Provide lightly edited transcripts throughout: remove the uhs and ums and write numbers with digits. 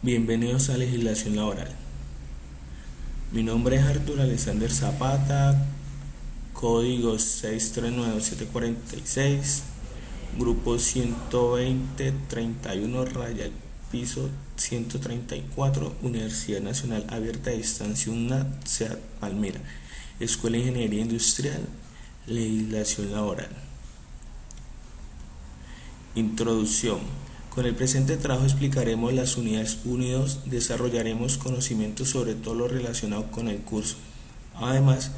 Bienvenidos a Legislación Laboral. Mi nombre es Arturo Alexander Zapata, código 639-746, grupo 120-31, raya al piso 134, Universidad Nacional Abierta a Distancia UNAD, SEAD Palmira, Escuela de Ingeniería Industrial, Legislación Laboral. Introducción. Con el presente trabajo explicaremos las unidades 1 y 2, desarrollaremos conocimientos sobre todo lo relacionado con el curso. Además,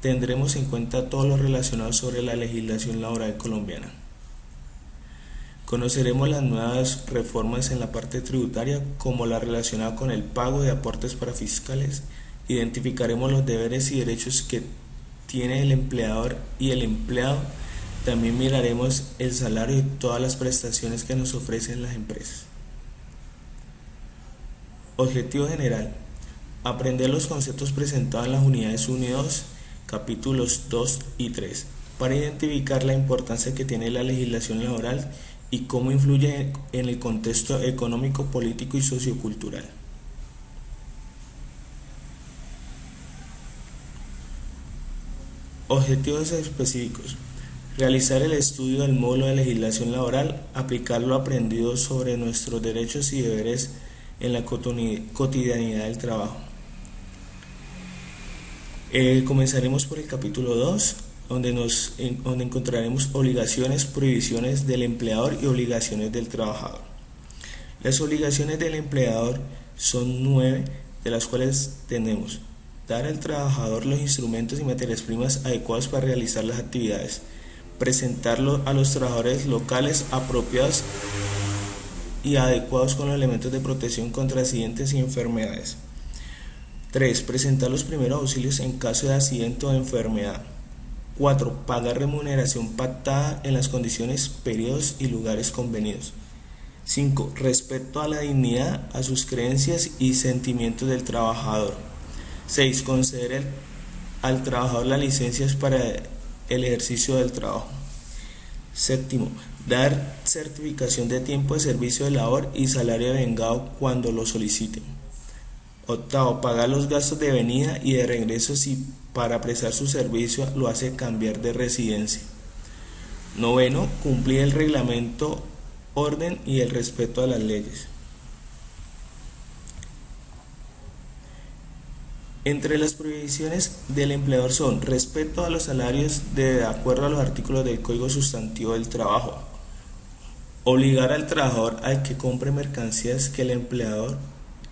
tendremos en cuenta todo lo relacionado sobre la legislación laboral colombiana. Conoceremos las nuevas reformas en la parte tributaria, como la relacionada con el pago de aportes para fiscales. Identificaremos los deberes y derechos que tiene el empleador y el empleado. También miraremos el salario y todas las prestaciones que nos ofrecen las empresas. Objetivo general: aprender los conceptos presentados en las unidades 1 y 2, capítulos 2 y 3, para identificar la importancia que tiene la legislación laboral y cómo influye en el contexto económico, político y sociocultural. Objetivos específicos: realizar el estudio del módulo de legislación laboral, aplicar lo aprendido sobre nuestros derechos y deberes en la cotidianidad del trabajo. Comenzaremos por el capítulo 2, donde encontraremos obligaciones, prohibiciones del empleador y obligaciones del trabajador. Las obligaciones del empleador son 9, de las cuales tenemos: dar al trabajador los instrumentos y materias primas adecuados para realizar las actividades, presentarlo a los trabajadores locales apropiados y adecuados con los elementos de protección contra accidentes y enfermedades. 3. Presentar los primeros auxilios en caso de accidente o enfermedad. 4. Pagar remuneración pactada en las condiciones, periodos y lugares convenidos. 5. Respeto a la dignidad, a sus creencias y sentimientos del trabajador. 6. Conceder al trabajador las licencias para el ejercicio del trabajo. 7. Dar certificación de tiempo de servicio de labor y salario devengado cuando lo soliciten. 8. Pagar los gastos de venida y de regreso si para prestar su servicio lo hace cambiar de residencia. 9. Cumplir el reglamento, orden y el respeto a las leyes. Entre las prohibiciones del empleador son: respeto a los salarios de acuerdo a los artículos del Código Sustantivo del Trabajo, obligar al trabajador a que compre mercancías que el empleador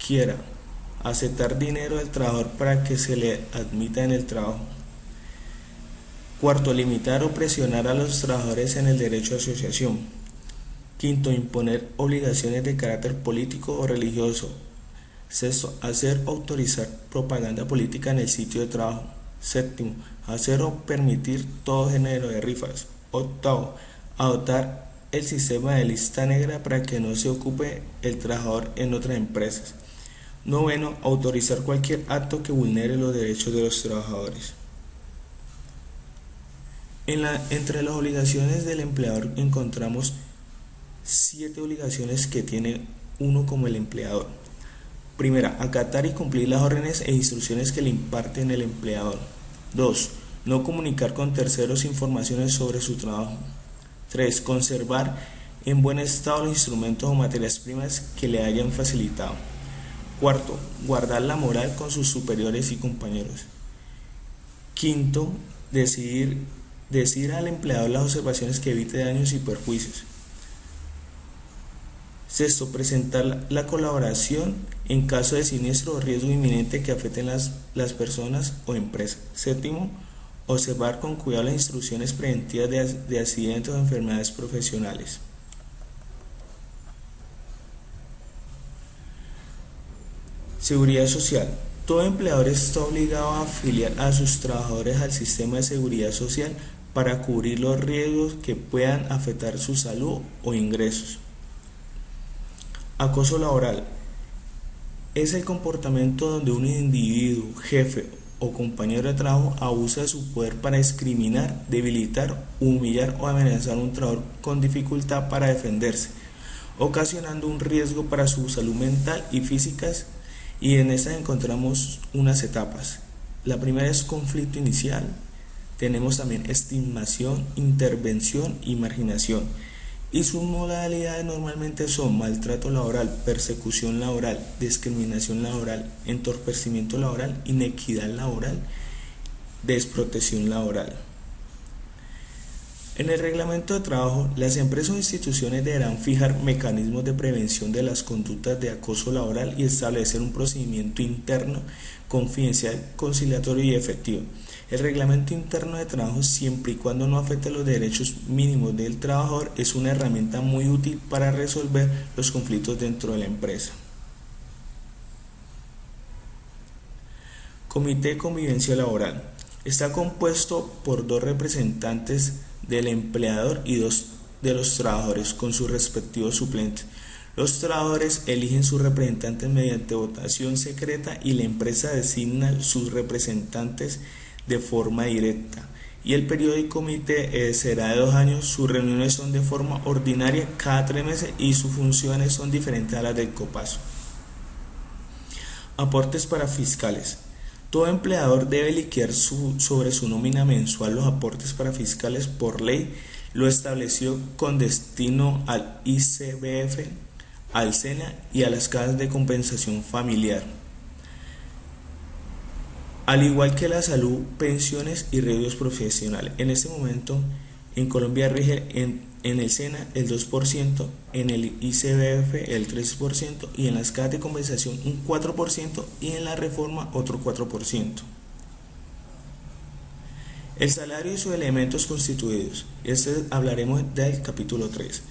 quiera, aceptar dinero del trabajador para que se le admita en el trabajo. 4. Limitar o presionar a los trabajadores en el derecho a asociación. 5. Imponer obligaciones de carácter político o religioso. 6. Hacer o autorizar propaganda política en el sitio de trabajo. 7. Hacer o permitir todo género de rifas. 8. Adoptar el sistema de lista negra para que no se ocupe el trabajador en otras empresas. 9. Autorizar cualquier acto que vulnere los derechos de los trabajadores. Entre las obligaciones del empleador encontramos 7 obligaciones que tiene uno como el empleador. Primera, acatar y cumplir las órdenes e instrucciones que le imparten el empleador. 2. No comunicar con terceros informaciones sobre su trabajo. 3. Conservar en buen estado los instrumentos o materias primas que le hayan facilitado. 4. Guardar la moral con sus superiores y compañeros. 5. Decir al empleador las observaciones que evite daños y perjuicios. 6. Presentar la colaboración en caso de siniestro o riesgo inminente que afecten las personas o empresas. 7. Observar con cuidado las instrucciones preventivas de accidentes o enfermedades profesionales. Seguridad social. Todo empleador está obligado a afiliar a sus trabajadores al sistema de seguridad social para cubrir los riesgos que puedan afectar su salud o ingresos. Acoso laboral. Es el comportamiento donde un individuo, jefe o compañero de trabajo abusa de su poder para discriminar, debilitar, humillar o amenazar a un trabajador con dificultad para defenderse, ocasionando un riesgo para su salud mental y físicas, y en estas encontramos unas etapas. La primera es conflicto inicial, tenemos también estigmación, intervención y marginación, y sus modalidades normalmente son maltrato laboral, persecución laboral, discriminación laboral, entorpecimiento laboral, inequidad laboral, desprotección laboral. En el reglamento de trabajo, las empresas o instituciones deberán fijar mecanismos de prevención de las conductas de acoso laboral y establecer un procedimiento interno confidencial, conciliatorio y efectivo. El reglamento interno de trabajo, siempre y cuando no afecte los derechos mínimos del trabajador, es una herramienta muy útil para resolver los conflictos dentro de la empresa. Comité de Convivencia Laboral. Está compuesto por 2 representantes del empleador y 2 de los trabajadores con sus respectivos suplentes. Los trabajadores eligen sus representantes mediante votación secreta y la empresa designa sus representantes de forma directa. Y el periodo del comité será de 2 años. Sus reuniones son de forma ordinaria cada 3 meses y sus funciones son diferentes a las del COPASO. Aportes para fiscales. Todo empleador debe liquidar sobre su nómina mensual los aportes para fiscales por ley, lo establecido con destino al ICBF, al SENA y a las cajas de compensación familiar, al igual que la salud, pensiones y riesgos profesionales. En este momento en Colombia rige en el SENA el 2%, en el ICBF el 3% y en las cajas de compensación un 4% y en la reforma otro 4%. El salario y sus elementos constituidos. Hablaremos del capítulo 3.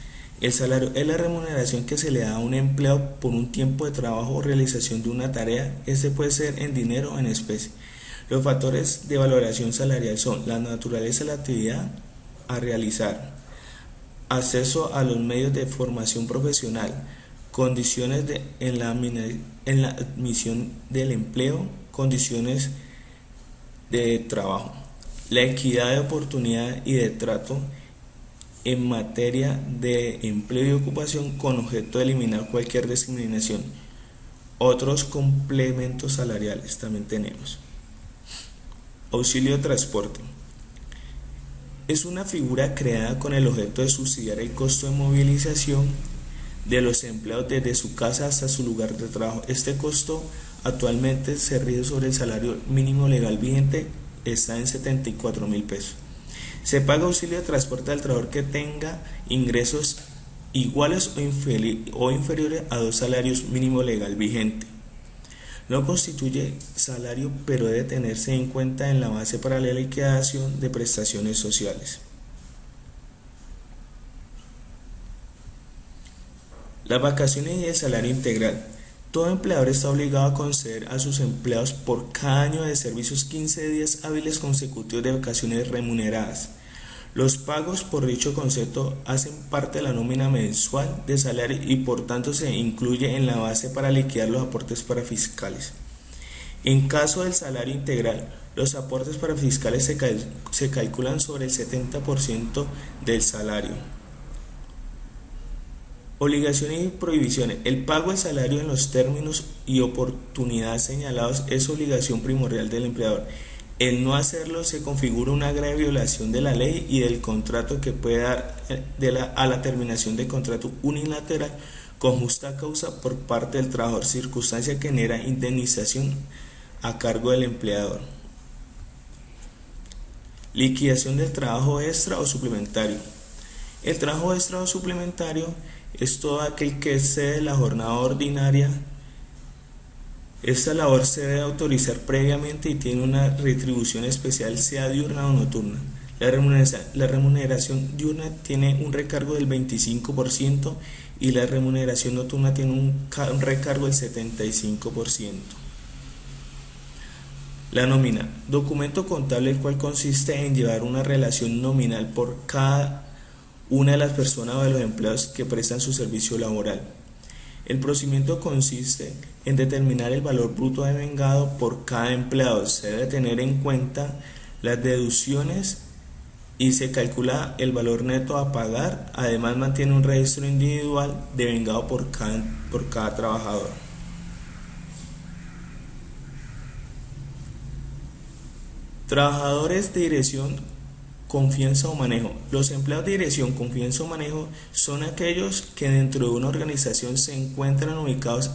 El salario es la remuneración que se le da a un empleado por un tiempo de trabajo o realización de una tarea. Este puede ser en dinero o en especie. Los factores de valoración salarial son la naturaleza de la actividad a realizar, acceso a los medios de formación profesional, condiciones en la admisión del empleo, condiciones de trabajo, la equidad de oportunidad y de trato en materia de empleo y ocupación con objeto de eliminar cualquier discriminación. Otros complementos salariales también tenemos. Auxilio de transporte. Es una figura creada con el objeto de subsidiar el costo de movilización de los empleados desde su casa hasta su lugar de trabajo. Este costo actualmente se rige sobre el salario mínimo legal vigente, está en 74.000 pesos. Se paga auxilio de transporte al trabajador que tenga ingresos iguales o inferiores a 2 salarios mínimo legal vigente. No constituye salario, pero debe tenerse en cuenta en la base para la liquidación de prestaciones sociales. Las vacaciones y el salario integral. Todo empleador está obligado a conceder a sus empleados por cada año de servicios 15 días hábiles consecutivos de vacaciones remuneradas. Los pagos por dicho concepto hacen parte de la nómina mensual de salario y por tanto se incluye en la base para liquidar los aportes para fiscales. En caso del salario integral, los aportes para fiscales se calculan sobre el 70% del salario. Obligaciones y prohibiciones. El pago del salario en los términos y oportunidades señalados es obligación primordial del empleador. El no hacerlo se configura una grave violación de la ley y del contrato que puede dar a la terminación del contrato unilateral con justa causa por parte del trabajador, circunstancia que genera indemnización a cargo del empleador. Liquidación del trabajo extra o suplementario. El trabajo extra o suplementario es todo aquel que excede la jornada ordinaria. Esta labor se debe autorizar previamente y tiene una retribución especial, sea diurna o nocturna. La remuneración diurna tiene un recargo del 25% y la remuneración nocturna tiene un recargo del 75%. La nómina, documento contable el cual consiste en llevar una relación nominal por cada una de las personas o de los empleados que prestan su servicio laboral. El procedimiento consiste en determinar el valor bruto devengado por cada empleado. Se debe tener en cuenta las deducciones y se calcula el valor neto a pagar. Además mantiene un registro individual devengado por cada trabajador. Trabajadores de dirección, confianza o manejo. Los empleados de dirección, confianza o manejo son aquellos que dentro de una organización se encuentran ubicados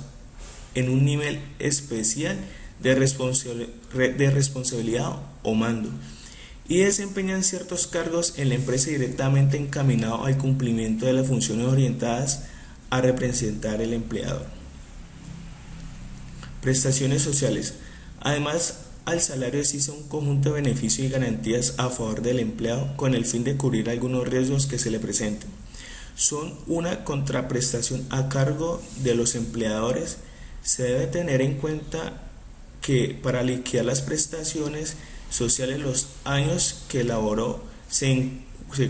en un nivel especial de responsabilidad o mando y desempeñan ciertos cargos en la empresa directamente encaminados al cumplimiento de las funciones orientadas a representar al empleador. Prestaciones sociales. Además, al salario existe un conjunto de beneficios y garantías a favor del empleado con el fin de cubrir algunos riesgos que se le presenten. Son una contraprestación a cargo de los empleadores. Se debe tener en cuenta que para liquidar las prestaciones sociales los años que laboró se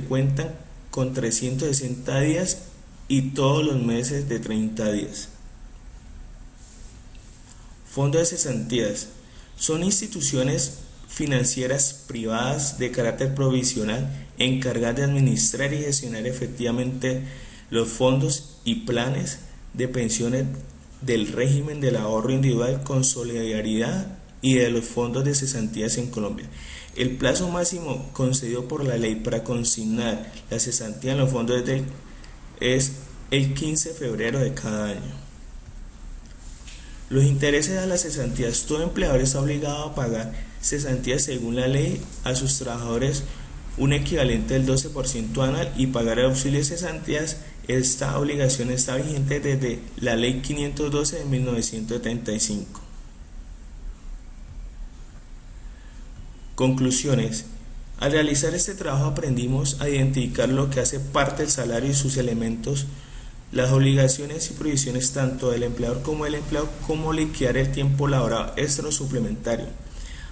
cuentan con 360 días y todos los meses de 30 días. Fondo de cesantías. Son instituciones financieras privadas de carácter provisional encargadas de administrar y gestionar efectivamente los fondos y planes de pensiones del régimen del ahorro individual con solidaridad y de los fondos de cesantías en Colombia. El plazo máximo concedido por la ley para consignar la cesantía en los fondos es el 15 de febrero de cada año. Los intereses de las cesantías. Todo empleador está obligado a pagar cesantías según la ley a sus trabajadores un equivalente del 12% anual y pagar el auxilio de cesantías. Esta obligación está vigente desde la ley 512 de 1975. Conclusiones. Al realizar este trabajo aprendimos a identificar lo que hace parte del salario y sus elementos, las obligaciones y provisiones tanto del empleador como del empleado, como liquidar el tiempo laborado extra o suplementario.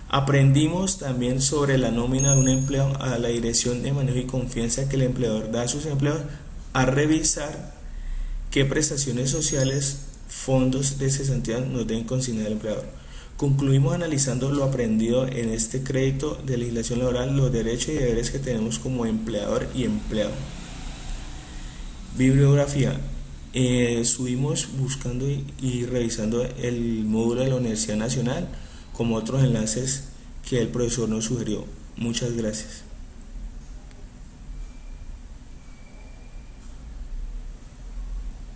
Aprendimos también sobre la nómina de un empleado a la dirección de manejo y confianza que el empleador da a sus empleados, a revisar qué prestaciones sociales, fondos de cesantía nos deben consignar el empleador. Concluimos analizando lo aprendido en este crédito de legislación laboral, los derechos y deberes que tenemos como empleador y empleado. Bibliografía. Subimos buscando y revisando el módulo de la Universidad Nacional como otros enlaces que el profesor nos sugirió. Muchas gracias.